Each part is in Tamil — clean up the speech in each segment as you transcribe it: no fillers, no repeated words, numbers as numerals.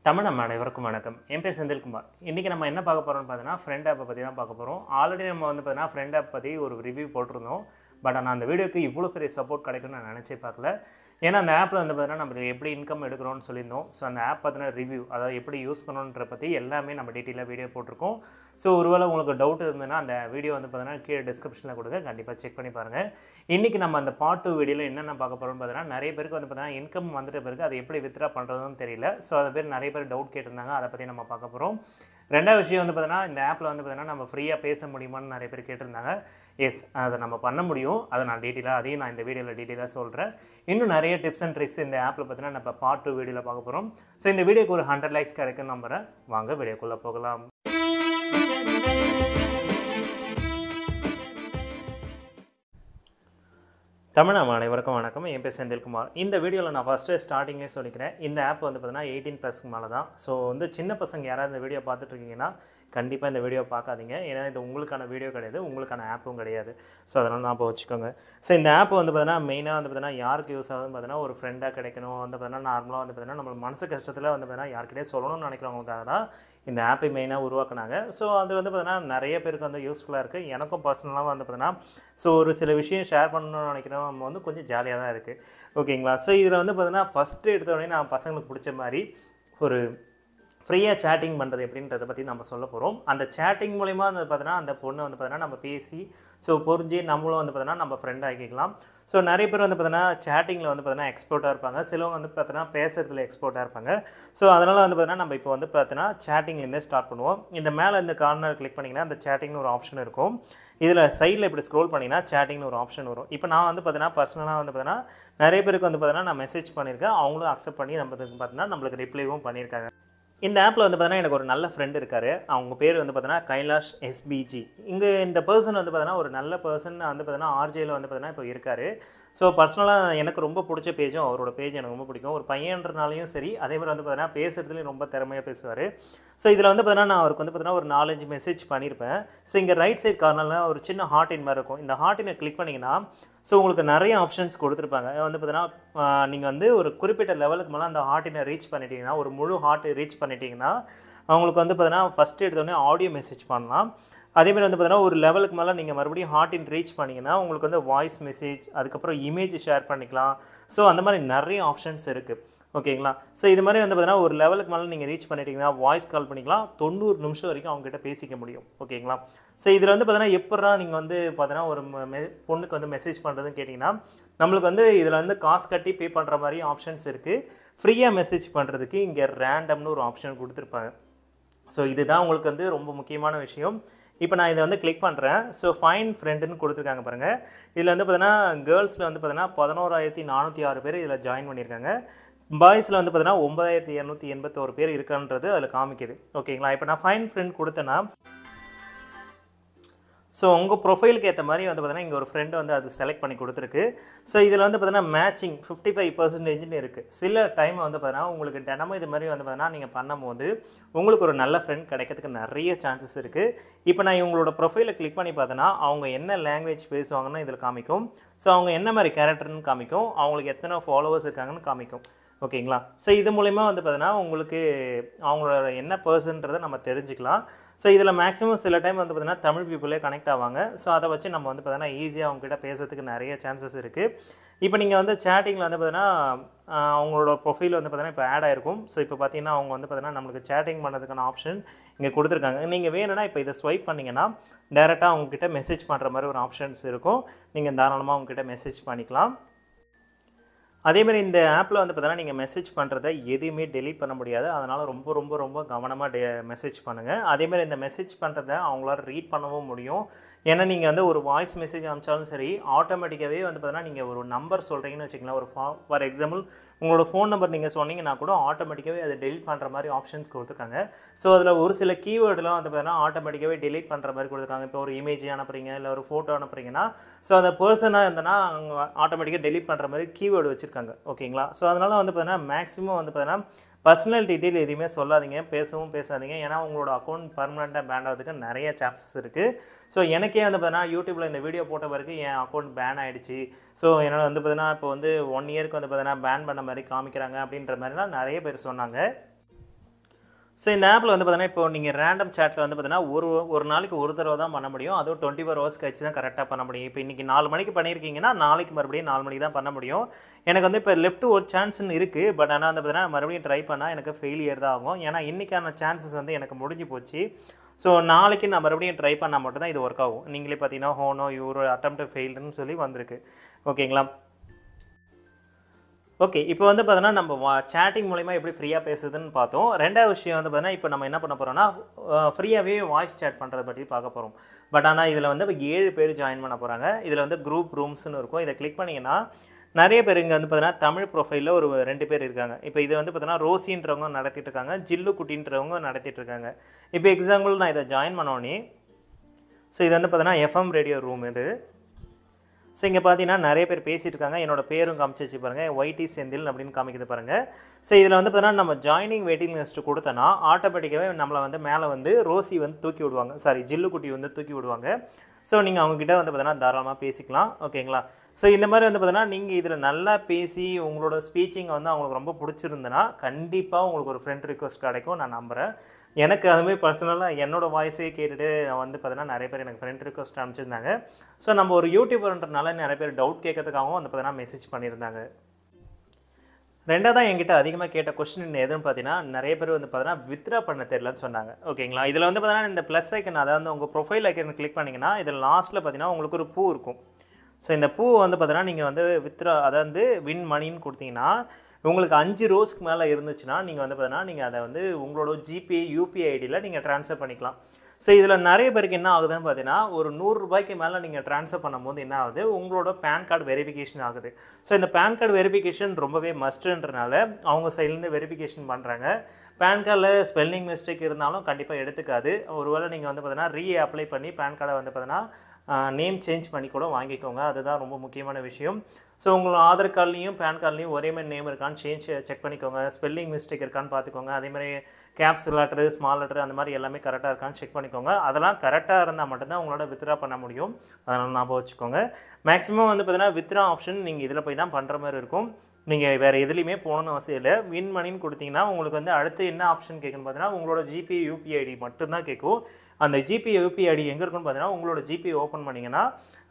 தமிழ் நம்ம அனைவருக்கும் வணக்கம். என் பேர் செந்தில்குமார். இன்றைக்கி நம்ம என்ன பார்க்க போகிறோம்னு பார்த்தீங்கன்னா ஃப்ரெண்ட் ஆப்பை பற்றி தான் பார்க்க போகிறோம். ஆல்ரெடி நம்ம பார்த்தீங்கன்னா ஃப்ரெண்ட் ஆப் பற்றி ஒரு ரிவ்யூ போட்டிருந்தோம். பட் ஆனால் அந்த வீடியோக்கு இவ்வளோ பெரிய சப்போர்ட் கிடைக்கும்னு நான் நினச்சே பார்க்கல. ஏன்னா அந்த ஆப்பில் பார்த்தீங்கன்னா நம்ம எப்படி இன்கம் எடுக்கிறோம்னு சொல்லியிருந்தோம். ஸோ அந்த ஆப் பார்த்தீங்கன்னா ரிவ்யூ, அதாவது எப்படி யூஸ் பண்ணணுன்ற பற்றி எல்லாமே நம்ம டீட்டெயிலாக வீடியோ போட்டிருக்கோம். ஸோ ஒருவேளை உங்களுக்கு டவுட் இருந்ததுன்னா அந்த வீடியோ பார்த்தீங்கன்னா கீழே டிஸ்கிரிப்ஷனில் கொடுங்க, கண்டிப்பாக செக் பண்ணி பாருங்கள். இன்றைக்கி நம்ம அந்த பார்ட் 2 வீடியோவில் என்னென்ன பார்க்க போகிறோம்னு பார்த்தீங்கன்னா நிறைய பேருக்கு பார்த்தீங்கன்னா இன்கம் வந்துட்ட பிறகு அதை எப்படி வித்ட்ரா பண்ணுறதுன்னு தெரியல. ஸோ அதை பேர் நிறைய பேர் டவுட் கேட்டிருந்தாங்க, அதை பற்றி நம்ம பார்க்க போகிறோம். ரெண்டாவது விஷயம் பார்த்தீங்கன்னா இந்த ஆப்பில் பார்த்தீங்கன்னா நம்ம ஃப்ரீயாக பேச முடியுமான்னு நிறைய பேர் கேட்டிருந்தாங்க. எஸ், அதை நம்ம பண்ண முடியும். அதை நான் அதையும் நான் இந்த வீடியோவில் டீட்டெயிலாக சொல்கிறேன். இன்னும் நிறைய டிப்ஸ் அண்ட் ட்ரிக்ஸ் இந்த ஆப்பில் பார்த்தீங்கன்னா நம்ம பார்ட் 2 வீடியோவில் பார்க்க போகிறோம். ஸோ இந்த வீடியோக்கு ஒரு 100 லைக்ஸ் கிடைக்குன்னு நம்புகிறேன். வாங்க வீடியோக்குள்ளே போகலாம். தமிழ் நம்ம அனைவருக்கும் வணக்கம். என் பேர் செந்தில்குமார். இந்த வீடியோவில் நான் ஃபஸ்ட்டு ஸ்டார்டிங்கே சொல்லிக்கிறேன், இந்த ஆப் பார்த்தீங்கன்னா 18+ மேலே தான். ஸோ சின்ன பசங்க யாராவது இந்த வீடியோ பார்த்துட்ருக்கீங்கன்னா கண்டிப்பாக இந்த வீடியோ பார்க்காதீங்க. ஏன்னா இது உங்களுக்கான வீடியோ கிடையாது, உங்களுக்கான ஆப்பும் கிடையாது. ஸோ அதனால் ஞாபகம் வச்சுக்கோங்க. ஸோ இந்த ஆப் பார்த்தீங்கன்னா மெயினாக பார்த்தீங்கன்னா யாருக்கு யூஸ் ஆகுதுன்னு பார்த்தீங்கன்னா ஒரு ஃப்ரெண்டாக கிடைக்கணும், பார்த்தீங்கன்னா நார்மலாக பார்த்தீங்கன்னா நம்ம மனசு கஷ்டத்தில் பார்த்தீங்கன்னா யார்கிட்டே சொல்லணும்னு நினைக்கிறவங்களுக்காக தான் இந்த ஆப்பை மெயினாக உருவாக்குனாங்க. ஸோ அது பார்த்தீங்கன்னா நிறைய பேருக்கு யூஸ்ஃபுல்லாக இருக்குது. எனக்கும் பர்சனலாக பார்த்தீங்கன்னா ஸோ ஒரு சில விஷயம் ஷேர் பண்ணணும்னு நினைக்கிறோம், நம்ம கொஞ்சம் ஜாலியாக தான் இருக்குது. ஓகேங்களா? ஸோ இதில் பார்த்தீங்கன்னா ஃபஸ்ட்டு எடுத்தோடனே நான் பசங்களுக்கு பிடிச்ச மாதிரி ஒரு ஃப்ரீயாக சேட்டிங் பண்ணுறது எப்படின்றத பற்றி நம்ம சொல்ல போகிறோம். அந்த சேட்டிங் மூலிமா பார்த்தீங்கன்னா அந்த பொண்ணு பார்த்தீங்கன்னா நம்ம பேசி ஸோ புரிஞ்சு நம்மளும் பார்த்தீங்கன்னா நம்ம ஃப்ரெண்ட் ஆக்கிக்கலாம். ஸோ நிறைய பேர் பார்த்தீங்கன்னா சேட்டிங்கில் பார்த்தீங்கன்னா எக்ஸ்போர்ட்டாக இருப்பாங்க, சிலவங்க பார்த்தீங்கன்னா பேசுகிறதுல எக்ஸ்போர்ட்டாக இருப்பாங்க. ஸோ அதனால் பார்த்தீங்கன்னா நம்ம இப்போ பார்த்தீங்கன்னா சேட்டிங்லேருந்தே ஸ்டார்ட் பண்ணுவோம். இந்த மேலே இந்த கார்னர் கிளிக் பண்ணிங்கன்னா அந்த சேட்டிங்னு ஒரு ஆப்ஷன் இருக்கும். இதில் சைடில் இப்படி ஸ்க்ரோல் பண்ணிங்கன்னா சேட்டிங்னு ஒரு ஆப்ஷன் வரும். இப்போ நான் பார்த்தீங்கன்னா பர்சனலாக பார்த்தீங்கன்னா நிறைய பேருக்கு பார்த்தீங்கன்னா நான் மெசேஜ் பண்ணியிருக்கேன், அவங்களும் அக்செப்ட் பண்ணி பார்த்தீங்கன்னா நம்மளுக்கு ரிப்ளைவும் பண்ணியிருக்காங்க. இந்த ஆப்பில் பார்த்தீங்கன்னா எனக்கு ஒரு நல்ல ஃப்ரெண்ட் இருக்கார். அவங்க பேர் பார்த்தீங்கன்னா கைலாஷ் SBG. இந்த பர்சன் பார்த்தீங்கன்னா ஒரு நல்ல பர்சன் பார்த்தீங்கன்னா ஆர்ஜேயில் பார்த்தீங்கன்னா இப்போ இருக்கார். ஸோ பர்சனலாக எனக்கு ரொம்ப பிடிச்ச பேஜும் அவரோட பேஜ் எனக்கு ரொம்ப பிடிக்கும். ஒரு பையன்றனாலையும் சரி, அதே மாதிரி பார்த்தீங்கன்னா பேசுகிறதுலையும் ரொம்ப திறமையாக பேசுவார். ஸோ இதில் பார்த்தீங்கன்னா நான் அவருக்கு பார்த்தீங்கன்னா ஒரு 4-5 மெசேஜ் பண்ணியிருப்பேன். ஸோ இங்கே ரைட் சைட் கார்னரில் ஒரு சின்ன ஹார்ட்டின் மாதிரி இருக்கும். இந்த ஹார்ட்டினை கிளிக் பண்ணிங்கன்னா ஸோ உங்களுக்கு நிறைய ஆப்ஷன்ஸ் கொடுத்துருப்பாங்க. பார்த்தீங்கன்னா நீங்கள் ஒரு குறிப்பிட்ட லெவலுக்கு மேலே அந்த ஹார்ட்டினை ரீச் பண்ணிட்டீங்கன்னா, ஒரு முழு ஹார்ட்டை ரீச் பண்ணிட்டீங்கன்னா அவங்களுக்கு பார்த்தீங்கன்னா ஃபஸ்ட்டு எடுத்தோடனே ஆடியோ மெசேஜ் பண்ணலாம். அதேமாதிரி பார்த்தீங்கன்னா ஒரு லெவலுக்கு மேலே நீங்கள் மறுபடியும் ஹார்ட்டின் ரீச் பண்ணிங்கன்னா உங்களுக்கு வாய்ஸ் மெசேஜ், அதுக்கப்புறம் இமேஜ் ஷேர் பண்ணிக்கலாம். ஸோ அந்த மாதிரி நிறைய ஆப்ஷன்ஸ் இருக்குது. ஓகேங்களா? ஸோ இது மாதிரி பார்த்தீங்கன்னா ஒரு லெவலுக்கு மேலே நீங்கள் ரீச் பண்ணிட்டீங்கன்னா வாய்ஸ் கால் பண்ணிக்கலாம். 90 நிமிஷம் வரைக்கும் அவங்ககிட்ட பேசிக்க முடியும். ஓகேங்களா? ஸோ இதில் பார்த்தீங்கன்னா எப்படா நீங்கள் பார்த்தீங்கன்னா ஒரு பொண்ணுக்கு மெசேஜ் பண்ணுறதுன்னு கேட்டிங்கன்னா நம்மளுக்கு இதில் காசு கட்டி பே பண்ணுற மாதிரி ஆப்ஷன்ஸ் இருக்குது. ஃப்ரீயாக மெசேஜ் பண்ணுறதுக்கு இங்கே ரேண்டம்னு ஒரு ஆப்ஷன் கொடுத்துருப்பாங்க. ஸோ இதுதான் உங்களுக்கு ரொம்ப முக்கியமான விஷயம். இப்போ நான் இதை கிளிக் பண்ணுறேன். ஸோ ஃபைன் ஃப்ரெண்டுன்னு கொடுத்துருக்காங்க பாருங்கள். இதில் பார்த்தீங்கன்னா கேர்ள்ஸில் பார்த்தீங்கன்னா 11,406 பேர் இதில் ஜாயின் பண்ணியிருக்காங்க. பாய்ஸில் பார்த்தீங்கன்னா 9,281 பேர் இருக்கான்றது அதில் காமிக்குது. ஓகேங்களா? இப்போ நான் ஃபைன் ஃப்ரெண்ட் கொடுத்தேன்னா ஸோ உங்கள் ப்ரொஃபைலுக்கு ஏற்ற மாதிரி பார்த்தீங்கன்னா இங்கே ஒரு ஃப்ரெண்டு அது செலக்ட் பண்ணி கொடுத்துருக்கு. ஸோ இதில் பார்த்தீங்கன்னா மேட்சிங் 55% இருக்குது. சில டைம் பார்த்தீங்கன்னா உங்களுக்கு தினமும் இது மாதிரி பார்த்தீங்கன்னா நீங்கள் பண்ணும்போது உங்களுக்கு ஒரு நல்ல ஃப்ரெண்ட் கிடைக்கிறதுக்கு நிறைய சான்சஸ் இருக்குது. இப்போ நான் இவங்களோட ப்ரொஃபைலை கிளிக் பண்ணி பார்த்தேன்னா அவங்க என்ன லாங்குவேஜ் பேசுவாங்கன்னு இதில் காமிக்கும். ஸோ அவங்க என்ன மாதிரி கேரக்டர்னு காமிக்கும், அவங்களுக்கு எத்தனை ஃபாலோவர்ஸ் இருக்காங்கன்னு காமிக்கும். ஓகேங்களா? ஸோ இது மூலிமா பார்த்தீங்கன்னா உங்களுக்கு அவங்களோட என்ன பர்சன்றதை நம்ம தெரிஞ்சுக்கலாம். ஸோ இதில் மேக்ஸிமம் சில டைம் பார்த்தீங்கன்னா தமிழ் பீப்புளே கனெக்ட் ஆவாங்க. ஸோ அதை வச்சு நம்ம பார்த்தீங்கன்னா ஈஸியாக அவங்ககிட்ட பேசுறதுக்கு நிறைய சான்சஸ் இருக்குது. இப்போ நீங்கள் சேட்டிங்கில் பார்த்தீங்கன்னா அவங்களோட ப்ரொஃபைல் பார்த்தீங்கன்னா இப்போ ஆட் ஆகிருக்கும். ஸோ இப்போ பார்த்தீங்கன்னா அவங்க பார்த்தீங்கன்னா நம்மளுக்கு சேட்டிங் பண்ணுறதுக்கான ஆப்ஷன் இங்கே கொடுத்துருக்காங்க. நீங்கள் வேணும்னா இப்போ இதை ஸ்வைப் பண்ணிங்கன்னா டேரெக்டாக அவங்ககிட்ட மெசேஜ் பண்ணுற மாதிரி ஒரு ஆப்ஷன்ஸ் இருக்கும். நீங்கள் தாராளமாக அவங்ககிட்ட மெசேஜ் பண்ணிக்கலாம். அதேமாதிரி இந்த ஆப்பில் பார்த்தீங்கன்னா நீங்கள் மெசேஜ் பண்ணுறத எதுவுமே டெலீட் பண்ண முடியாது. அதனால் ரொம்ப ரொம்ப ரொம்ப கவனமாக மெசேஜ் பண்ணுங்கள். அதேமாதிரி இந்த மெசேஜ் பண்ணுறத அவங்களால ரீட் பண்ணவும் முடியும். ஏன்னா நீங்கள் ஒரு வாய்ஸ் மெசேஜ் அனுப்பிச்சாலும் சரி, ஆட்டோமேட்டிக்காகவே பார்த்தீங்கன்னா நீங்கள் ஒரு நம்பர் சொல்கிறீங்கன்னு வச்சுக்கலாம். ஒரு ஃபார் எக்ஸாம்பிள் உங்களோட ஃபோன் நம்பர் நீங்கள் சொன்னீங்கன்னா கூட ஆட்டோமேட்டிக்காகவே அதை டெலீட் பண்ணுற மாதிரி ஆப்ஷன்ஸ் கொடுத்துருக்காங்க. ஸோ அதில் ஒரு சில கீவேர்டெலாம் பார்த்தீங்கன்னா ஆட்டோமேட்டிக்காகவே டெலீட் பண்ணுற மாதிரி கொடுத்துருக்காங்க. இப்போ ஒரு இமேஜ் அனுப்புறீங்க, இல்லை ஒரு ஃபோட்டோ அனுப்புறீங்கன்னா ஸோ அந்த பர்சனாக இருந்தனா அவங்க ஆட்டோமேட்டிக்காக டெலீட் பண்ணுற மாதிரி கீவேர்டு வச்சுருக்காங்க. ஓகேங்களா? ஸோ அதனால் பார்த்தீங்கன்னா மேக்ஸிமம் பார்த்தீங்கன்னா பர்சனல் டீட்டெயில் எதுவுமே சொல்லாதீங்க, பேசவும் பேசாதீங்க. ஏன்னா உங்களோட அக்கௌண்ட் பர்மனெண்ட்டாக பேன் ஆகிறதுக்கு நிறைய சான்சஸ் இருக்குது. ஸோ எனக்கே பார்த்தீங்கன்னா யூடியூப்பில் இந்த வீடியோ போட்ட பிறகு என் அக்கௌண்ட் பேன் ஆகிடுச்சு. ஸோ என்னோட பார்த்தீங்கன்னா இப்போ 1 இயருக்கு பார்த்தீங்கன்னா பேன் பண்ண மாதிரி காமிக்கிறாங்க அப்படின்ற மாதிரிலாம் நிறைய பேர் சொன்னாங்க. ஸோ இந்த ஆப்பில் வந்து பார்த்தீங்கன்னா இப்போ நீங்கள் ரேண்டம் சேட்டில் வந்து பார்த்தீங்கன்னா ஒரு நாளைக்கு ஒரு தடவை தான் பண்ண முடியும். அதுவும் 24 ஹவர்ஸ் கழிச்சு தான் கரெக்டாக பண்ண முடியும். இப்போ இன்றைக்கி 4 மணிக்கு பண்ணியிருக்கீங்கன்னா நாளைக்கு மறுபடியும் 4 மணிக்கு தான் பண்ண முடியும். எனக்கு வந்து இப்போ லெஃப்ட் ஒரு சான்ஸ்னு இருக்குது. பட் ஆனால் வந்து பார்த்தீங்கன்னா மறுபடியும் ட்ரை பண்ணால் எனக்கு ஃபெயிலியர் தான் ஆகும். ஏன்னா இன்றைக்கான சான்சஸ் வந்து எனக்கு முடிஞ்சு போச்சு. ஸோ நாளைக்கு நான் மறுபடியும் ட்ரை பண்ணால் மட்டும் தான் இது ஒர்க் ஆகும். நீங்களே பார்த்தீங்கன்னா ஹோனோ யூரோ அட்டெம்ப்ட் ஃபெயில்டுன்னு சொல்லி வந்திருக்கு. ஓகேங்களா? ஓகே. இப்போ வந்து பார்த்தீங்கன்னா நம்ம சேட்டிங் மூலிமா எப்படி ஃப்ரீயாக பேசுதுன்னு பார்த்தோம். ரெண்டாவது விஷயம் வந்து பார்த்தீங்கன்னா இப்போ நம்ம என்ன பண்ண போகிறோம்னா ஃப்ரீயாகவே வாய்ஸ் சேட் பண்ணுறதை பற்றி பார்க்க போகிறோம். பட் ஆனால் இதில் வந்து இப்போ 7 பேர் ஜாயின் பண்ண போகிறாங்க. இதில் வந்து குரூப் ரூம்ஸ்னு இருக்கும். இதை கிளிக் பண்ணிங்கன்னா நிறைய பேர் இங்கே வந்து பார்த்தீங்கன்னா தமிழ் ப்ரொஃபைலில் ஒரு 2 பேர் இருக்காங்க. இப்போ இது வந்து பார்த்தீங்கன்னா ரோசின்றவங்க நடத்திட்டு இருக்காங்க, ஜில்லு குட்டின்றவங்க நடத்திட்டு இருக்காங்க. இப்போ எக்ஸாம்பிள் நான் இதை ஜாயின் பண்ணோன்னே ஸோ இது வந்து பார்த்தீங்கன்னா எஃப்எம் ரேடியோ ரூம் இது. ஸோ இங்கே பார்த்தீங்கன்னா நிறைய பேர் பேசிகிட்டு இருக்காங்க. என்னோடய பேரும் காமிச்சு பாருங்கள், ஒய்டி செந்தில் அப்படின்னு காமிக்குது பாருங்கள். ஸோ இதில் வந்து பார்த்தீங்கன்னா நம்ம ஜாயினிங் வெயிட்டிங் லிஸ்ட்டு கொடுத்தோன்னா ஆட்டோமேட்டிக்காகவே நம்மளை வந்து மேலே வந்து ரோசி வந்து தூக்கி விடுவாங்க, சாரி ஜில்லுக்குட்டி வந்து தூக்கி விடுவாங்க. ஸோ நீங்கள் அவங்கக்கிட்ட வந்து பார்த்தீங்கன்னா தாராளமாக பேசிக்கலாம். ஓகேங்களா? ஸோ இந்த மாதிரி வந்து பார்த்தீங்கன்னா நீங்கள் இதில் நல்லா பேசி உங்களோட ஸ்பீச்சிங்கை வந்து அவங்களுக்கு ரொம்ப பிடிச்சிருந்துன்னா கண்டிப்பாக உங்களுக்கு ஒரு ஃப்ரெண்ட் ரிக்வெஸ்ட் கிடைக்கும் நான் நம்புகிறேன். எனக்கு அதுமாதிரி பர்சனலாக என்னோடய வாய்ஸே கேட்டுட்டு வந்து பார்த்தீங்கன்னா நிறைய பேர் எனக்கு ஃப்ரெண்ட் ரிக்வெஸ்ட் அனுப்பிச்சிருந்தாங்க. ஸோ நம்ம ஒரு யூடியூபர்ன்றனால நிறைய பேர் டவுட் கேட்கறதுக்காகவும் வந்து பார்த்தீங்கன்னா மெசேஜ் பண்ணியிருந்தாங்க. ரெண்டாவதாக என்கிட்ட அதிகமாக கேட்ட கொஸ்டின் எதுன்னு பார்த்தீங்கன்னா நிறைய பேர் வந்து பார்த்தீங்கன்னா வித்ரா பண்ண தெரியலன்னு சொன்னாங்க. ஓகேங்களா? இதில் வந்து பார்த்தீங்கன்னா இந்த ப்ளஸ் ஐக்கன், அதாவது உங்கள் ப்ரொஃபைல் ஐக்கன் கிளிக் பண்ணிங்கன்னா இதில் லாஸ்ட்டில் பார்த்தீங்கன்னா உங்களுக்கு ஒரு பூ இருக்கும். ஸோ இந்த பூ வந்து பார்த்தீங்கன்னா நீங்கள் வந்து வித்ரா அதாவது வின் மணின்னு கொடுத்தீங்கன்னா உங்களுக்கு 5 ரோஸ்க்கு மேலே இருந்துச்சுன்னா நீங்கள் வந்து பார்த்தீங்கன்னா நீங்கள் அதை வந்து உங்களோட ஜிபே யூபிஐ ஐடியில் நீங்கள் ட்ரான்ஸ்ஃபர் பண்ணிக்கலாம். ஸோ இதில் நிறைய பேருக்கு என்ன ஆகுதுன்னு பார்த்தீங்கன்னா ஒரு 100 ரூபாய்க்கு மேலே நீங்கள் ட்ரான்ஸ்ஃபர் பண்ணும்போது என்ன ஆகுது, உங்களோட பேன் கார்டு வெரிஃபிகேஷன் ஆகுது. ஸோ இந்த பேன் கார்டு வெரிஃபிகேஷன் ரொம்பவே மஸ்ட்டுன்றனால அவங்க சைட்லேருந்து வெரிஃபிகேஷன் பண்ணுறாங்க. பேன் கார்டில் ஸ்பெல்லிங் மிஸ்டேக் இருந்தாலும் கண்டிப்பாக எடுத்துக்காது. ஒருவேளை நீங்கள் வந்து பார்த்தீங்கன்னா ரீஅப்ளை பண்ணி பேன் கார்டை வந்து பார்த்தீங்கன்னா நேம் சேஞ்ச் பண்ணி கூட வாங்கிக்கோங்க. அதுதான் ரொம்ப முக்கியமான விஷயம். ஸோ உங்களோட ஆதார் கார்ட்லேயும் பேன் கார்ட்லேயும் ஒரே மாதிரி நேம் இருக்கான்னு செக் பண்ணிக்கோங்க. ஸ்பெல்லிங் மிஸ்டேக் இருக்கான்னு பார்த்துக்கோங்க. அதேமாதிரி கேப்ஸ் லெட்டரு, ஸ்மால் லெட்டரு அந்த மாதிரி எல்லாமே கரெக்டாக இருக்கான்னு செக் பண்ணிக்கோங்க. அதெல்லாம் கரெக்டாக இருந்தால் மட்டும்தான் உங்களோட வித்ரா பண்ண முடியும். அதனால் ஞாபகம் வச்சுக்கோங்க. மேக்ஸிமம் வந்து பார்த்தீங்கன்னா வித்ரா ஆப்ஷன் நீங்கள் இதில் போய் தான் பண்ணுற மாதிரி இருக்கும். நீங்கள் வேறு எதுலேயுமே போகணுன்னு அவசியம் இல்லை. வின் மணின்னு கொடுத்தீங்கன்னா உங்களுக்கு வந்து அடுத்து என்ன ஆப்ஷன் கேட்குன்னு பார்த்தீங்கன்னா உங்களோட ஜிபே யூபிஐ ஐடி மட்டும்தான் கேட்கும். அந்த ஜிபே யூபிஐ ஐடி எங்கே இருக்குன்னு பார்த்தீங்கன்னா உங்களோட ஜிபே ஓப்பன் பண்ணிங்கன்னா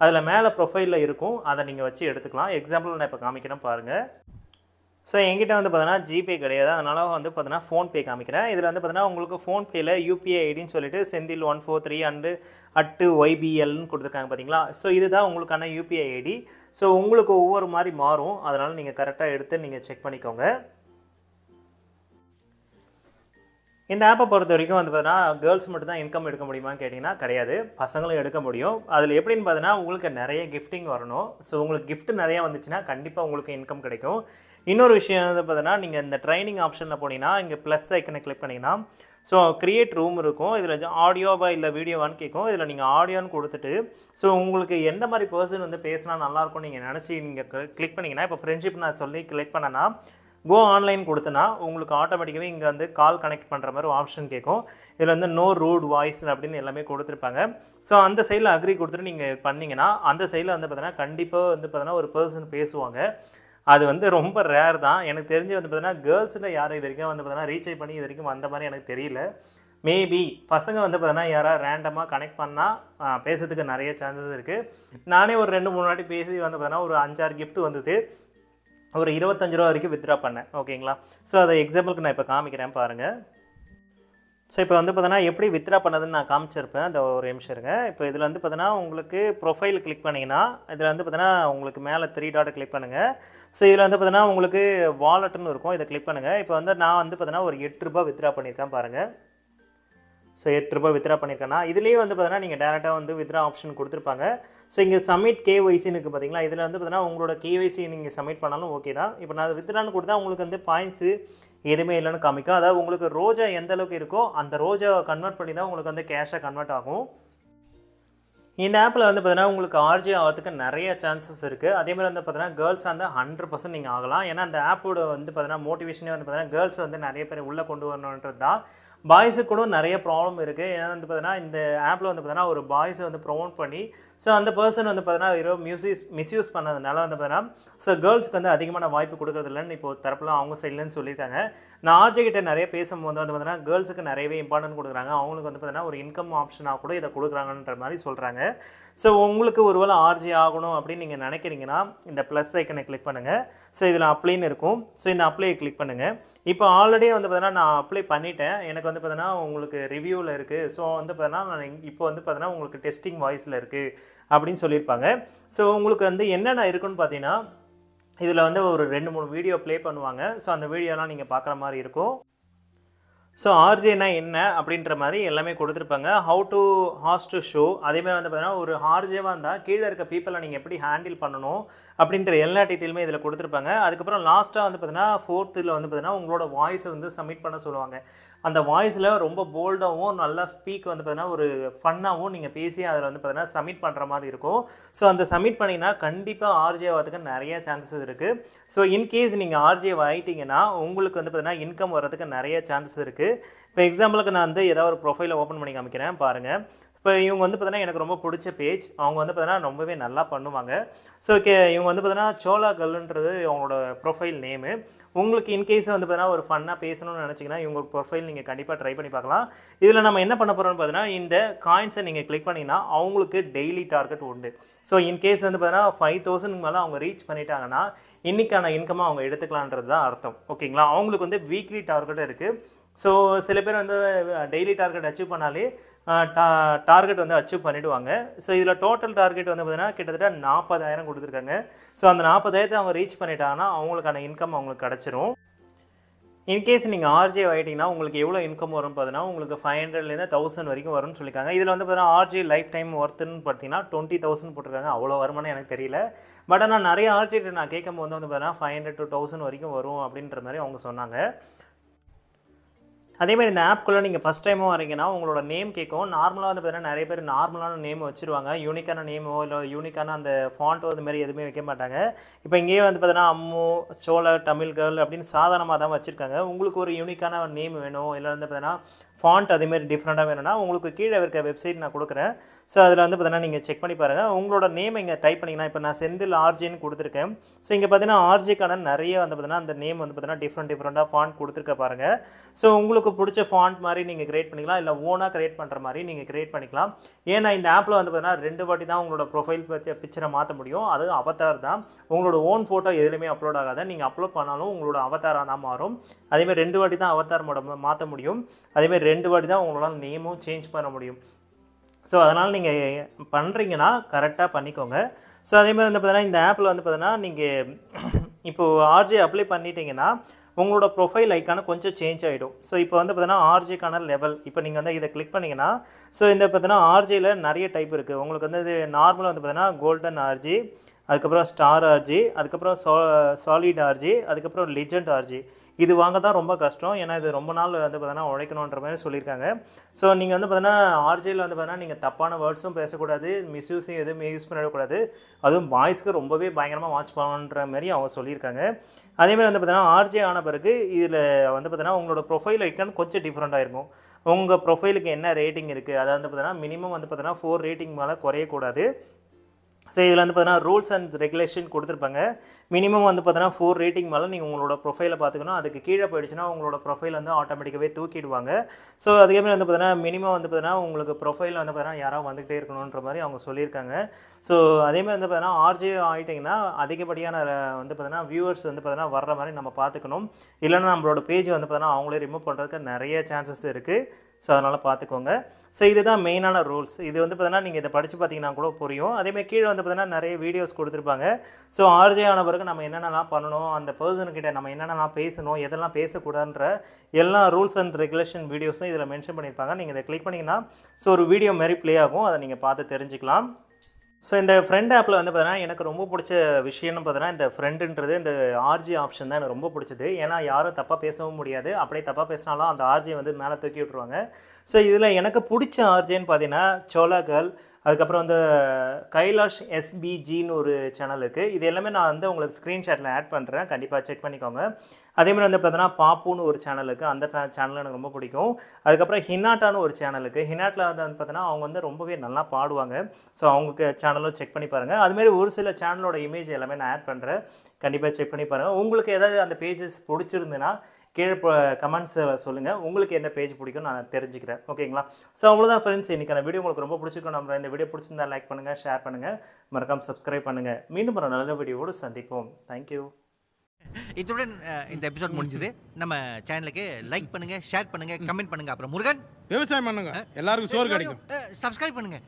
அதில் மேலே ப்ரொஃபைலில் இருக்கும். அதை நீங்கள் வச்சு எடுத்துக்கலாம். எக்ஸாம்பிள் நான் இப்போ காமிக்கிறேன் பாருங்கள். ஸோ என்கிட்ட வந்து பார்த்தீங்கன்னா ஜிபே கிடையாது, அதனால் வந்து பார்த்தீங்கன்னா ஃபோன்பே காமிக்கிறேன். இதில் வந்து பார்த்தீங்கன்னா உங்களுக்கு ஃபோன்பேயில் யூபிஐ ஐடின்னு சொல்லிட்டு செந்தில் 143@YBLன்னு கொடுத்துருக்காங்க பார்த்தீங்களா? ஸோ இதுதான் உங்களுக்கான யூபிஐ ஐடி. ஸோ உங்களுக்கு ஒவ்வொரு மாதிரி மாறும். அதனால் நீங்கள் கரெக்டாக எடுத்து நீங்கள் செக் பண்ணிக்கோங்க. இந்த ஆப்பை பொறுத்த வரைக்கும் வந்து பார்த்தீங்கன்னா கேர்ள்ஸ் மட்டும் தான் இன்கம் எடுக்க முடியுமான்னு கேட்டிங்கன்னா கிடையாது, பசங்களும் எடுக்க முடியும். அதில் எப்படின்னு பார்த்தீங்கன்னா உங்களுக்கு நிறைய கிஃப்டிங் வரணும். ஸோ உங்களுக்கு கிஃப்ட் நிறையா வந்துச்சுன்னா கண்டிப்பாக உங்களுக்கு இன்கம் கிடைக்கும். இன்னொரு விஷயம் வந்து பார்த்தீங்கன்னா நீங்கள் இந்த ட்ரைனிங் ஆப்ஷனில் போனீங்கன்னா இங்கே ப்ளஸ் ஐக்கனை கிளிக் பண்ணிங்கன்னா ஸோ கிரியேட் ரூம் இருக்கும். இதில் ஆடியோவா இல்லை வீடியோவான்னு கேட்கும். இதில் நீங்கள் ஆடியோன்னு கொடுத்துட்டு ஸோ உங்களுக்கு எந்த மாதிரி பர்சன் வந்து பேசினா நல்லாயிருக்கும் நீங்கள் நினச்சி நீங்கள் கிளிக் பண்ணிங்கன்னா இப்போ ஃப்ரெண்ட்ஷிப் நான் சொல்லி கிளிக் பண்ணேன்னா கோ ஆன்லைன் கொடுத்தனா உங்களுக்கு ஆட்டோமேட்டிக்காகவே இங்கே வந்து கால் கனெக்ட் பண்ணுற மாதிரி ஒரு ஆப்ஷன் கேட்கும். இதில் வந்து நோ ரூட் வாய்ஸ் அப்படின்னு எல்லாமே கொடுத்துருப்பாங்க. ஸோ அந்த சைடில் அக்ரி கொடுத்துட்டு நீங்கள் பண்ணிங்கன்னா அந்த சைடில் வந்து பார்த்தீங்கன்னா கண்டிப்பாக வந்து பார்த்தீங்கன்னா ஒரு பர்சன் பேசுவாங்க. அது வந்து ரொம்ப ரேர் தான். எனக்கு தெரிஞ்சு வந்து பார்த்தீங்கன்னா கேர்ள்ஸில் யாரும் இது வரைக்கும் வந்து பார்த்தீங்கன்னா ரீச் பண்ணி இது வரைக்கும் அந்த மாதிரி எனக்கு தெரியல. மேபி பசங்க வந்து பார்த்தீங்கன்னா யாராவது ரேண்டமாக கனெக்ட் பண்ணால் பேசுறதுக்கு நிறைய சான்சஸ் இருக்குது. நானே ஒரு 2-3 வாட்டி பேசி வந்து பார்த்தீங்கன்னா ஒரு 5-6 கிஃப்ட் வந்தது. ஒரு 25 ரூபா வரைக்கும் வித்ட்ரா பண்ணேன். ஓகேங்களா? ஸோ அதை எக்ஸாம்பிளுக்கு நான் இப்போ காமிக்கிறேன் பாருங்கள். ஸோ இப்போ வந்து பார்த்தீங்கன்னா எப்படி வித்ட்ரா பண்ணதுன்னு நான் காமிச்சிருப்பேன். அந்த ஒரு நிமிஷம் இருங்க. இப்போ இதில் வந்து பார்த்தீங்கன்னா உங்களுக்கு ப்ரொஃபைல் கிளிக் பண்ணிங்கன்னா இதில் வந்து பார்த்தீங்கன்னா உங்களுக்கு மேலே 3 டாட் கிளிக் பண்ணுங்கள். ஸோ இதில் வந்து பார்த்தீங்கன்னா உங்களுக்கு வாலெட்டுன்னு இருக்கும். இதை கிளிக் பண்ணுங்கள். இப்போ வந்து நான் வந்து பார்த்தீங்கன்னா ஒரு 8 ரூபா வித்ட்ரா பண்ணியிருக்கேன் பாருங்கள். ஸோ 8 ரூபா வித்ட்ரா பண்ணியிருக்கேன்னா இதுலேயே வந்து பார்த்தீங்கன்னா நீங்கள் டேரெக்டாக வந்து வித்ட்ரா ஆப்ஷன் கொடுத்துருப்பாங்க. ஸோ இங்கே சப்மிட் கேஒய்சின்னு இருக்குது பார்த்தீங்களா? இதில் வந்து பார்த்தீங்கன்னா உங்களோட கேஒய்சி நீங்கள் சப்மிட் பண்ணாலும் ஓகே தான். இப்போ நான் வித்ட்ரான்னு கொடுத்தா உங்களுக்கு வந்து பாயிண்ட்ஸு எதுவுமே இல்லைன்னு காமிக்கும். அதாவது உங்களுக்கு ரோஜா எந்த அளவுக்கு இருக்கோ அந்த ரோஜாவை கன்வெர்ட் பண்ணி தான் உங்களுக்கு வந்து கேஷாக கன்வெர்ட் ஆகும். இந்த ஆப்பில் வந்து பார்த்தீங்கன்னா உங்களுக்கு ஆர்ஜே ஆகிறதுக்கு நிறைய சான்சஸ் இருக்குது. அதே மாதிரி வந்து பார்த்தீங்கன்னா கேர்ள்ஸ் வந்து 100% நீங்கள் ஆகலாம். ஏன்னா அந்த ஆப்போட வந்து பார்த்தீங்கன்னா மோட்டிவேஷனே வந்து பார்த்தீங்கன்னா கேர்ள்ஸ் வந்து நிறைய பேர் உள்ளே கொண்டு வரணுன்றது தான். பாய்ஸுக்கு கூட நிறைய ப்ராப்ளம் இருக்குது. ஏன்னா வந்து பார்த்தீங்கன்னா இந்த ஆப்பில் வந்து பார்த்தீங்கன்னா ஒரு பாய்ஸை வந்து ப்ரொமோட் பண்ணி ஸோ அந்த பர்சன் வந்து பார்த்தீங்கன்னா ஏதோ மிஸ்யூஸ் பண்ணதுனால வந்து பார்த்தீங்கன்னா ஸோ கேர்ள்ஸ்க்கு வந்து அதிகமான வாய்ப்பு கொடுக்குறதில்லன்னு இப்போ தரப்பில் அவங்க சைட்லன்னு சொல்லியிருக்காங்க. நான் ஆர்ஜே கிட்ட நிறைய பேசும்போது வந்து பார்த்தீங்கன்னா கேர்ள்ஸுக்கு நிறையவே இம்பார்ட்டன்ட் கொடுக்குறாங்க. அவங்களுக்கு வந்து பார்த்தீங்கன்னா ஒரு இன்கம் ஆப்ஷனாக கூட இதை கொடுக்குறாங்கன்ற மாதிரி சொல்கிறாங்க. ஸோ உங்களுக்கு ஒருவேளை ஆர்ஜே ஆகணும் அப்படின்னு நீங்கள் நினைக்கிறீங்கன்னா இந்த ப்ளஸ் ஐக்கனை கிளிக் பண்ணுங்கள். ஸோ இதில் அப்ளைன்னு இருக்கும். ஸோ இந்த அப்ளையை கிளிக் பண்ணுங்கள். இப்போ ஆல்ரெடியே வந்து பார்த்தீங்கன்னா நான் அப்ளை பண்ணிட்டேன். எனக்கு வந்து பார்த்தீங்கன்னா உங்களுக்கு ரிவ்யூவில் இருக்குது. ஸோ வந்து பார்த்தீங்கன்னா நான் இப்போ வந்து பார்த்தீங்கன்னா உங்களுக்கு டெஸ்டிங் வாய்ஸில் இருக்குது அப்படின்னு சொல்லியிருப்பாங்க. ஸோ உங்களுக்கு வந்து என்னென்ன இருக்குன்னு பார்த்தீங்கன்னா இதில் வந்து ஒரு 2-3 வீடியோ ப்ளே பண்ணுவாங்க. ஸோ அந்த வீடியோலாம் நீங்கள் பார்க்குற மாதிரி இருக்கும். ஸோ ஆர்ஜேனா என்ன அப்படின்ற மாதிரி எல்லாமே கொடுத்துருப்பாங்க. ஹவு டு ஹாஸ்ட் டு ஷோ அதேமாதிரி வந்து பார்த்தீங்கன்னா ஒரு ஆர்ஜேவாக இருந்தால் கீழே இருக்க பீப்பிளை நீங்கள் எப்படி ஹேண்டில் பண்ணணும் அப்படின்ற எல்லா டீட்டெயிலுமே இதில் கொடுத்துருப்பாங்க. அதுக்கப்புறம் லாஸ்ட்டாக வந்து பார்த்தீங்கன்னா 4th வந்து பார்த்தீங்கன்னா உங்களோட வாய்ஸை வந்து சப்மிட் பண்ண சொல்லுவாங்க. அந்த வாய்ஸில் ரொம்ப போல்டாகவும் நல்லா ஸ்பீக் வந்து பார்த்தீங்கன்னா ஒரு ஃபன்னாகவும் நீங்கள் பேசி அதில் வந்து பார்த்தீங்கன்னா சப்மிட் பண்ணுற மாதிரி இருக்கும். ஸோ அந்த சப்மிட் பண்ணிங்கன்னா கண்டிப்பாக ஆர்ஜே ஆகிறதுக்கு நிறைய சான்சஸ் இருக்குது. ஸோ இன்கேஸ் நீங்கள் ஆர்ஜே ஆகிட்டிங்கன்னா உங்களுக்கு வந்து பார்த்தீங்கன்னா இன்கம் வர்றதுக்கு நிறைய சான்சஸ் இருக்குது. இப்போ எக்ஸாம்பிளுக்கு நான் வந்து ஏதாவது ஒரு ப்ரொஃபைலை ஓப்பன் பண்ணி காமிக்கிறேன் பாருங்கள். இப்போ இவங்க வந்து பார்த்தீங்கன்னா எனக்கு ரொம்ப பிடிச்ச பேஜ். அவங்க வந்து பார்த்தீங்கன்னா ரொம்பவே நல்லா பண்ணுவாங்க. ஸோ இவங்க வந்து பார்த்தீங்கன்னா சோலா கல்லுன்றது அவங்களோட ப்ரொஃபைல் நேமு. உங்களுக்கு இன்கேஸ் வந்து பார்த்தீங்கன்னா ஒரு ஃபன்னாக பேசணும்னு நினச்சிங்கன்னா இவங்க ப்ரொஃபைல் நீங்கள் கண்டிப்பாக ட்ரை பண்ணி பார்க்கலாம். இதில் நம்ம என்ன பண்ண போகிறோம்னு பார்த்தீங்கன்னா இந்த காயின்ஸை நீங்கள் கிளிக் பண்ணிங்கன்னா அவங்களுக்கு டெய்லி டார்கெட் உண்டு. ஸோ இன்கேஸ் வந்து பார்த்தீங்கன்னா 5000 மேலே அவங்க ரீச் பண்ணிட்டாங்கன்னா இன்றைக்கான இன்கமாக அவங்க எடுத்துக்கலான்றது தான் அர்த்தம். ஓகேங்களா? அவங்களுக்கு வந்து வீக்லி டார்கெட் இருக்குது. ஸோ சில பேர் வந்து டெய்லி டார்கெட் அச்சீவ் பண்ணாலே டார்கெட் வந்து அச்சீவ் பண்ணிவிடுவாங்க. ஸோ இதில் டோட்டல் டார்கெட் வந்து பார்த்தீங்கன்னா கிட்டத்தட்ட 40,000 கொடுத்துருக்காங்க. ஸோ அந்த 40,000 அவங்க ரீச் பண்ணிட்டாங்கன்னா அவங்களுக்கான இன்கம் அவங்களுக்கு கிடச்சிரும். இன்கேஸ் நீங்கள் ஆர்ஜே ஆகிட்டிங்கன்னா உங்களுக்கு எவ்வளோ இன்கம் வரும்னு பார்த்தீங்கன்னா உங்களுக்கு 500லேருந்து 1000 வரைக்கும் வரும்னு சொல்லியிருக்காங்க. இதில் வந்து பார்த்தீங்கன்னா ஆர்ஜே லைஃப் டைம் ஒர்த்துன்னு பார்த்தீங்கன்னா 20,000 போட்டிருக்காங்க. அவ்வளோ வருமானம் எனக்கு தெரியல. பட் ஆனால் நிறைய ஆர்ஜே நான் கேட்கும் போது வந்து பார்த்தீங்கன்னா 500 to 1000 வரைக்கும் வரும் அப்படின்ற மாதிரி அவங்க சொன்னாங்க. அதேமாதிரி இந்த ஆப்குள்ளே நீங்கள் ஃபஸ்ட் டைமும் வரீங்கன்னா உங்களோட நேம் கேட்கும். நார்மலாக வந்து பார்த்தீங்கன்னா நிறைய பேர் நார்மலான நேம் வச்சுருவாங்க. யூனிக்கான நேமோ இல்லை யூனிக்கான அந்த ஃபாண்ட்டோ அது மாதிரி எதுவுமே வைக்க மாட்டாங்க. இப்போ இங்கேயே வந்து பார்த்தீங்கன்னா அம்மு, சோழ, தமிழ் கேர்ள் அப்படின்னு சாதாரணமாக தான் வச்சுருக்காங்க. உங்களுக்கு ஒரு யூனிக்கான நேம் வேணும் இல்லை வந்து பார்த்தீங்கன்னா ஃபாண்ட் அதேமாதிரி டிஃப்ரெண்ட்டாக வேணும்னா உங்களுக்கு கீழே இருக்க வெப்சைட் நான் கொடுக்குறேன். ஸோ அதில் வந்து பார்த்தீங்கன்னா நீங்கள் செக் பண்ணி பாருங்கள். உங்களோட நேம் இங்கே டைப் பண்ணிங்கன்னா இப்போ நான் செந்தில் ஆர்ஜேன்னு கொடுத்துருக்கேன். ஸோ இங்கே பார்த்தீங்கன்னா ஆர்ஜேக்கான நிறைய வந்து பார்த்தீங்கன்னா அந்த நேம் வந்து பார்த்தீங்கன்னா டிஃப்ரெண்ட்டாக ஃபாண்ட் கொடுத்துருக்க பாருங்கள். ஸோ உங்களுக்கு பிடிச்ச ஃபாண்ட் மாதிரி நீங்கள் கிரியேட் பண்ணிக்கலாம். இல்லை ஓனாக கிரியேட் பண்ணுற மாதிரி நீங்கள் கிரியேட் பண்ணிக்கலாம். ஏன்னா இந்த ஆப்பில் வந்து பார்த்தீங்கன்னா 2 வாட்டி தான் உங்களோட ப்ரொஃபைல் பிக்சரை மாற்ற முடியும். அது அவதார் தான். உங்களோட ஓன் ஃபோட்டோ எதுலையுமே அப்லோட் ஆகாத. நீங்கள் அப்லோட் பண்ணாலும் உங்களோட அவதாராக தான் மாறும். அதேமாதிரி 2 வாட்டி தான் அவதார் மாற்ற முடியும். அதேமாதிரி 2 வாட்டி தான் உங்களால் நேமும் சேஞ்ச் பண்ண முடியும். ஸோ அதனால் நீங்கள் பண்ணுறீங்கன்னா கரெக்டாக பண்ணிக்கோங்க. ஸோ அதேமாதிரி வந்து பார்த்தீங்கன்னா இந்த ஆப்பில் வந்து பார்த்தீங்கன்னா நீங்கள் இப்போது ஆர்ஜே அப்ளை பண்ணிட்டீங்கன்னா உங்களோட ப்ரொஃபைல் ஐக்கான கொஞ்சம் சேஞ்ச் ஆகிடும். ஸோ இப்போ வந்து பார்த்தீங்கன்னா ஆர்ஜேக்கான லெவல் இப்போ நீங்கள் வந்து இதை கிளிக் பண்ணிங்கன்னா ஸோ இந்த பார்த்தீங்கன்னா ஆர்ஜேயில் நிறைய டைப் இருக்குது. உங்களுக்கு வந்து இது நார்மலாக வந்து பார்த்தீங்கன்னா கோல்டன் ஆர்ஜே, அதுக்கப்புறம் ஸ்டார் ஆர்ஜே, அதுக்கப்புறம் சாலிட் ஆர்ஜே, அதுக்கப்புறம் லெஜெண்ட் ஆர்ஜே. இது வாங்க தான் ரொம்ப கஷ்டம். ஏன்னா இது ரொம்ப நாள் வந்து பார்த்தீங்கன்னா உழைக்கணுன்ற மாதிரி சொல்லியிருக்காங்க. ஸோ நீங்கள் வந்து பார்த்தீங்கன்னா ஆர்ஜேயில் வந்து பார்த்தீங்கன்னா நீங்கள் தப்பான வேர்ட்ஸும் பேசக்கூடாது, மிஸ்யூஸும் எதுவும் யூஸ் பண்ணிடக்கூடாது. அதுவும் பாய்ஸ்க்கு ரொம்பவே பயங்கரமாக வாட்ச் பண்ணுன்ற மாதிரி அவங்க சொல்லியிருக்காங்க. அதேமாதிரி வந்து பார்த்தீங்கன்னா ஆர்ஜே ஆன பிறகு இதில் வந்து பார்த்தீங்கன்னா உங்களோட ப்ரொஃபைல் ஐக்கான் கொஞ்சம் டிஃப்ரெண்ட்டாக இருக்கும். உங்கள் ப்ரொஃபைலுக்கு என்ன ரேட்டிங் இருக்குது அதாவது வந்து பார்த்தீங்கன்னா மினிமம் வந்து பார்த்தீங்கன்னா 4 ரேட்டிங் மேலே குறையக்கூடாது. ஸோ இதில் வந்து பார்த்தீங்கன்னா ரூல்ஸ் அண்ட் ரெகுலேஷன் கொடுத்துருப்பாங்க. மினிமம் வந்து பார்த்தீங்கன்னா 4 ரேட்டிங் மேலே நீங்கள் உங்களோட ப்ரொஃபைலை பார்த்துக்கணும். அதுக்கு கீழே போயிடுச்சுன்னா உங்களோட ப்ரொஃபைல் வந்து ஆட்டோமேட்டிக்காகவே தூக்கிடுவாங்க. ஸோ அதுக்கப்புறம் வந்து பார்த்தீங்கன்னா மினிமம் வந்து பார்த்தீங்கன்னா உங்களுக்கு ப்ரொஃபைல் வந்து பார்த்தீங்கன்னா யாராவது வந்துகிட்டே இருக்கணுன்ற மாதிரி அவங்க சொல்லியிருக்காங்க. ஸோ அதேமாதிரி வந்து பார்த்தீங்கன்னா ஆர்ஜே ஆகிட்டிங்கன்னா அதிகப்படியான வந்து பார்த்தீங்கன்னா வியூவர்ஸ் வந்து பார்த்தீங்கன்னா வர்ற மாதிரி நம்ம பார்த்துக்கணும். இல்லைன்னா நம்மளோட பேஜ் வந்து பார்த்தீங்கன்னா அவங்களே ரிமூவ் பண்ணுறதுக்கு நிறைய சான்சஸ் இருக்குது. ஸோ அதனால் பார்த்துக்கோங்க. ஸோ இதுதான் மெயினான ரூல்ஸ். இது வந்து பார்த்தீங்கன்னா நீங்கள் இதை படித்து பார்த்தீங்கன்னா கூட புரியும். அதேமாதிரி கீழே வந்து பார்த்தீங்கன்னா நிறைய வீடியோஸ் கொடுத்துருப்பாங்க. ஸோ ஆர்ஜே ஆன பிறகு நம்ம என்னென்னலாம் பண்ணணும், அந்த பர்சன்கிட்ட நம்ம என்னென்னலாம் பேசணும், எதெல்லாம் பேசக்கூடாதுன்ற எல்லா ரூல்ஸ் அண்ட் ரெகுலேஷன் வீடியோஸும் இதில் மென்ஷன் பண்ணியிருப்பாங்க. நீங்கள் இதை கிளிக் பண்ணிங்கன்னா ஸோ ஒரு வீடியோ மாதிரி ப்ளே ஆகும். அதை நீங்கள் பார்த்து தெரிஞ்சுக்கலாம். ஸோ இந்த ஃப்ரெண்ட் ஆப்பில் வந்து பார்த்தீங்கன்னா எனக்கு ரொம்ப பிடிச்ச விஷயம்னு பார்த்தீங்கன்னா இந்த ஃப்ரெண்டுன்றது இந்த ஆர்ஜி ஆப்ஷன் தான் எனக்கு ரொம்ப பிடிச்சது. ஏன்னா யாரும் தப்பாக பேசவும் முடியாது. அப்படியே தப்பாக பேசினாலும் அந்த ஆர்ஜியை வந்து மேலே தூக்கி விட்ருவாங்க. ஸோ இதில் எனக்கு பிடிச்ச ஆர்ஜின்னு பார்த்தீங்கன்னா சோலா கேர்ள், அதுக்கப்புறம் வந்து கைலாஷ் எஸ்பிஜின்னு ஒரு சேனல் இருக்குது. இது எல்லாமே நான் வந்து உங்களுக்கு ஸ்க்ரீன்ஷாட்டில் ஆட் பண்ணுறேன், கண்டிப்பாக செக் பண்ணிக்கோங்க. அதேமாதிரி வந்து பார்த்தீங்கன்னா பாப்புன்னு ஒரு சேனல் இருக்குது, அந்த சேனல் எனக்கு ரொம்ப பிடிக்கும். அதுக்கப்புறம் ஹினாட்டான்னு ஒரு சேனல் இருக்குது. ஹினாட்டில் வந்து பார்த்தீங்கன்னா அவங்க வந்து ரொம்பவே நல்லா பாடுவாங்க. ஸோ அவங்க சேனலும் செக் பண்ணி பாருங்கள். அதுமாரி ஒரு சில சேனலோட இமேஜ் எல்லாமே நான் ஆட் பண்ணுறேன், கண்டிப்பாக செக் பண்ணி பாருங்கள். உங்களுக்கு ஏதாவது அந்த பேஜஸ் பிடிச்சிருந்துன்னா கீழே கமெண்ட்ஸில் சொல்லுங்கள், உங்களுக்கு எந்த பேஜ் பிடிக்கும் நான் தெரிஞ்சுக்கிறேன். ஓகேங்களா? ஸோ அவ்வளோதான் ஃப்ரெண்ட்ஸ், இன்றைக்கான வீடியோ உங்களுக்கு ரொம்ப பிடிச்சிருக்கும். நம்ம இந்த வீடியோ பிடிச்சிருந்தா லைக் பண்ணுங்கள், ஷேர் பண்ணுங்கள், மறக்காமல் சப்ஸ்கிரைப் பண்ணுங்கள். மீண்டும் ஒரு நல்ல வீடியோவோடு சந்திப்போம். தேங்க்யூ. இத்துடன் இந்த எபிசோட் முடிஞ்சது. நம்ம சேனலுக்கு லைக் பண்ணுங்க, ஷேர் பண்ணுங்க, கமெண்ட் பண்ணுங்க. அப்புறம் முருகன் விவசாயம் பண்ணுங்க, எல்லாருக்கும் சோறு கிடைக்கும். சப்ஸ்கிரைப் பண்ணுங்க.